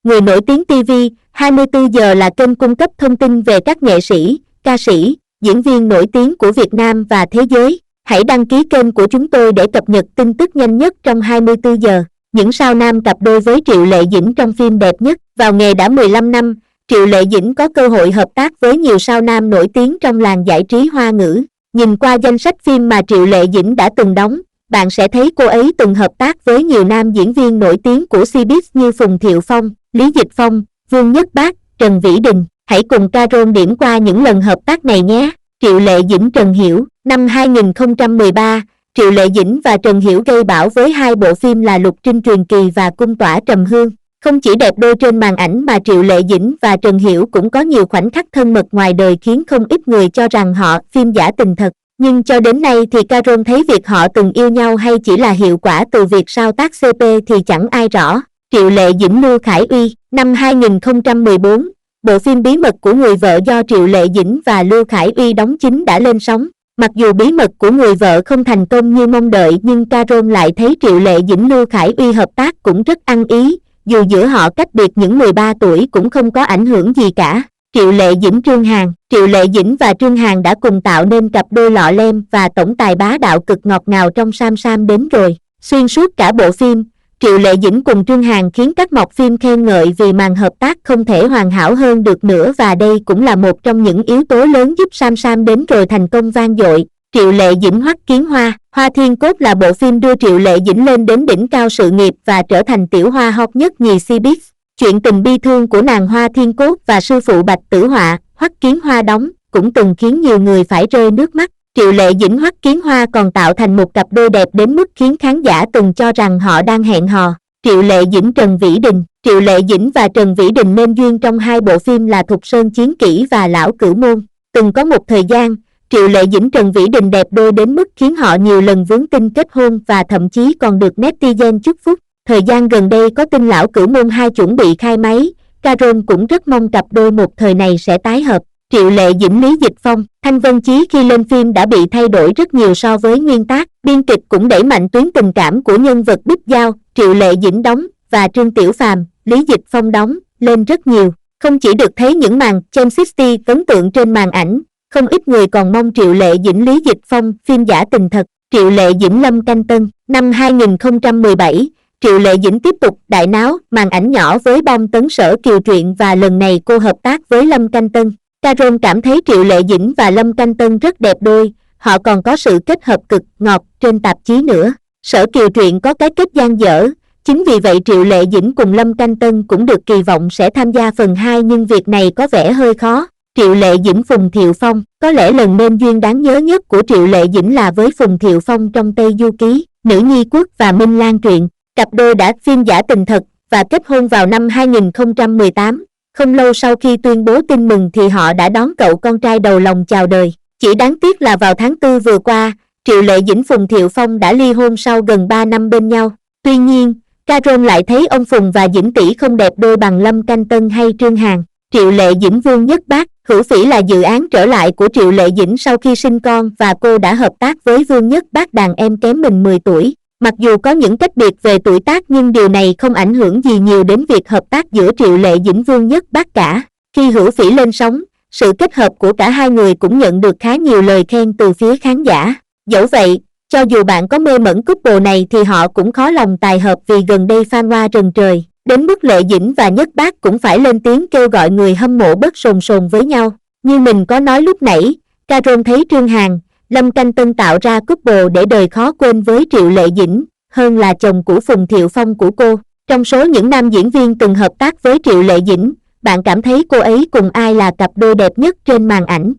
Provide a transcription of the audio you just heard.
Người nổi tiếng TV 24 giờ là kênh cung cấp thông tin về các nghệ sĩ, ca sĩ, diễn viên nổi tiếng của Việt Nam và thế giới. Hãy đăng ký kênh của chúng tôi để cập nhật tin tức nhanh nhất trong 24 giờ. Những sao nam cặp đôi với Triệu Lệ Dĩnh trong phim đẹp nhất. Vào nghề đã 15 năm, Triệu Lệ Dĩnh có cơ hội hợp tác với nhiều sao nam nổi tiếng trong làng giải trí Hoa ngữ. Nhìn qua danh sách phim mà Triệu Lệ Dĩnh đã từng đóng, bạn sẽ thấy cô ấy từng hợp tác với nhiều nam diễn viên nổi tiếng của Showbiz như Phùng Thiệu Phong, Lý Dịch Phong, Vương Nhất Bác, Trần Vĩ Đình. Hãy cùng Carol điểm qua những lần hợp tác này nhé. Triệu Lệ Dĩnh Trần Hiểu. Năm 2013, Triệu Lệ Dĩnh và Trần Hiểu gây bão với hai bộ phim là Lục Trinh Truyền Kỳ và Cung Tỏa Trầm Hương. Không chỉ đẹp đôi trên màn ảnh mà Triệu Lệ Dĩnh và Trần Hiểu cũng có nhiều khoảnh khắc thân mật ngoài đời khiến không ít người cho rằng họ phim giả tình thật. Nhưng cho đến nay thì Carol thấy việc họ từng yêu nhau hay chỉ là hiệu quả từ việc sao tác CP thì chẳng ai rõ. Triệu Lệ Dĩnh Lưu Khải Uy. Năm 2014, bộ phim Bí mật của người vợ do Triệu Lệ Dĩnh và Lưu Khải Uy đóng chính đã lên sóng. Mặc dù Bí mật của người vợ không thành công như mong đợi nhưng Carol lại thấy Triệu Lệ Dĩnh Lưu Khải Uy hợp tác cũng rất ăn ý, dù giữa họ cách biệt những 13 tuổi cũng không có ảnh hưởng gì cả. Triệu Lệ Dĩnh Trương Hàn. Triệu Lệ Dĩnh và Trương Hàn đã cùng tạo nên cặp đôi lọ lem và tổng tài bá đạo cực ngọt ngào trong Sam Sam đến rồi. Xuyên suốt cả bộ phim, Triệu Lệ Dĩnh cùng Trương Hàn khiến các mọc phim khen ngợi vì màn hợp tác không thể hoàn hảo hơn được nữa và đây cũng là một trong những yếu tố lớn giúp Sam Sam đến rồi thành công vang dội. Triệu Lệ Dĩnh Hoắc Kiến Hoa. Hoa Thiên Cốt là bộ phim đưa Triệu Lệ Dĩnh lên đến đỉnh cao sự nghiệp và trở thành tiểu hoa hot nhất nhì Showbiz. Chuyện tình bi thương của nàng Hoa Thiên Cốt và sư phụ Bạch Tử Họa, Hoắc Kiến Hoa đóng, cũng từng khiến nhiều người phải rơi nước mắt. Triệu Lệ Dĩnh Hoắc Kiến Hoa còn tạo thành một cặp đôi đẹp đến mức khiến khán giả từng cho rằng họ đang hẹn hò. Triệu Lệ Dĩnh Trần Vĩ Đình. Triệu Lệ Dĩnh và Trần Vĩ Đình nên duyên trong hai bộ phim là Thục Sơn Chiến Kỷ và Lão Cửu Môn. Từng có một thời gian, Triệu Lệ Dĩnh Trần Vĩ Đình đẹp đôi đến mức khiến họ nhiều lần vướng tin kết hôn và thậm chí còn được netizen chúc phúc. Thời gian gần đây có tin Lão Cửu Môn 2 chuẩn bị khai máy, Carol cũng rất mong cặp đôi một thời này sẽ tái hợp. Triệu Lệ Dĩnh Lý Dịch Phong. Thanh Vân Chí khi lên phim đã bị thay đổi rất nhiều so với nguyên tác, biên kịch cũng đẩy mạnh tuyến tình cảm của nhân vật Bích Giao, Triệu Lệ Dĩnh đóng và Trương Tiểu Phàm, Lý Dịch Phong đóng lên rất nhiều. Không chỉ được thấy những màn James 60 ấn tượng trên màn ảnh, không ít người còn mong Triệu Lệ Dĩnh Lý Dịch Phong phim giả tình thật. Triệu Lệ Dĩnh Lâm Canh Tân. Năm 2017, Triệu Lệ Dĩnh tiếp tục đại náo màn ảnh nhỏ với bom tấn Sở Kiều Truyện và lần này cô hợp tác với Lâm Canh Tân. Carol cảm thấy Triệu Lệ Dĩnh và Lâm Canh Tân rất đẹp đôi, họ còn có sự kết hợp cực ngọt trên tạp chí nữa. Sở Kiều Truyện có cái kết dang dở, chính vì vậy Triệu Lệ Dĩnh cùng Lâm Canh Tân cũng được kỳ vọng sẽ tham gia phần 2 nhưng việc này có vẻ hơi khó. Triệu Lệ Dĩnh Phùng Thiệu Phong. Có lẽ lần nên duyên đáng nhớ nhất của Triệu Lệ Dĩnh là với Phùng Thiệu Phong trong Tây Du Ký, Nữ Nhi Quốc và Minh Lan Truyện. Cặp đôi đã phim giả tình thật và kết hôn vào năm 2018. Không lâu sau khi tuyên bố tin mừng thì họ đã đón cậu con trai đầu lòng chào đời. Chỉ đáng tiếc là vào tháng 4 vừa qua, Triệu Lệ Dĩnh Phùng Thiệu Phong đã ly hôn sau gần 3 năm bên nhau. Tuy nhiên, Carol lại thấy ông Phùng và Dĩnh tỷ không đẹp đôi bằng Lâm Canh Tân hay Trương Hàn. Triệu Lệ Dĩnh Vương Nhất Bác. Hữu Phỉ là dự án trở lại của Triệu Lệ Dĩnh sau khi sinh con và cô đã hợp tác với Vương Nhất Bác, đàn em kém mình 10 tuổi. Mặc dù có những cách biệt về tuổi tác nhưng điều này không ảnh hưởng gì nhiều đến việc hợp tác giữa Triệu Lệ Dĩnh Vương Nhất Bác cả. Khi Hữu Phỉ lên sóng, sự kết hợp của cả hai người cũng nhận được khá nhiều lời khen từ phía khán giả. Dẫu vậy, cho dù bạn có mê mẩn couple này thì họ cũng khó lòng tài hợp vì gần đây fan hoa rần trời. Đến mức Lệ Dĩnh và Nhất Bác cũng phải lên tiếng kêu gọi người hâm mộ bớt sồn sồn với nhau. Như mình có nói lúc nãy, Carol thấy Trương Hàn, Lâm Canh Tân tạo ra couple để đời khó quên với Triệu Lệ Dĩnh, hơn là chồng của Phùng Thiệu Phong của cô. Trong số những nam diễn viên từng hợp tác với Triệu Lệ Dĩnh, bạn cảm thấy cô ấy cùng ai là cặp đôi đẹp nhất trên màn ảnh?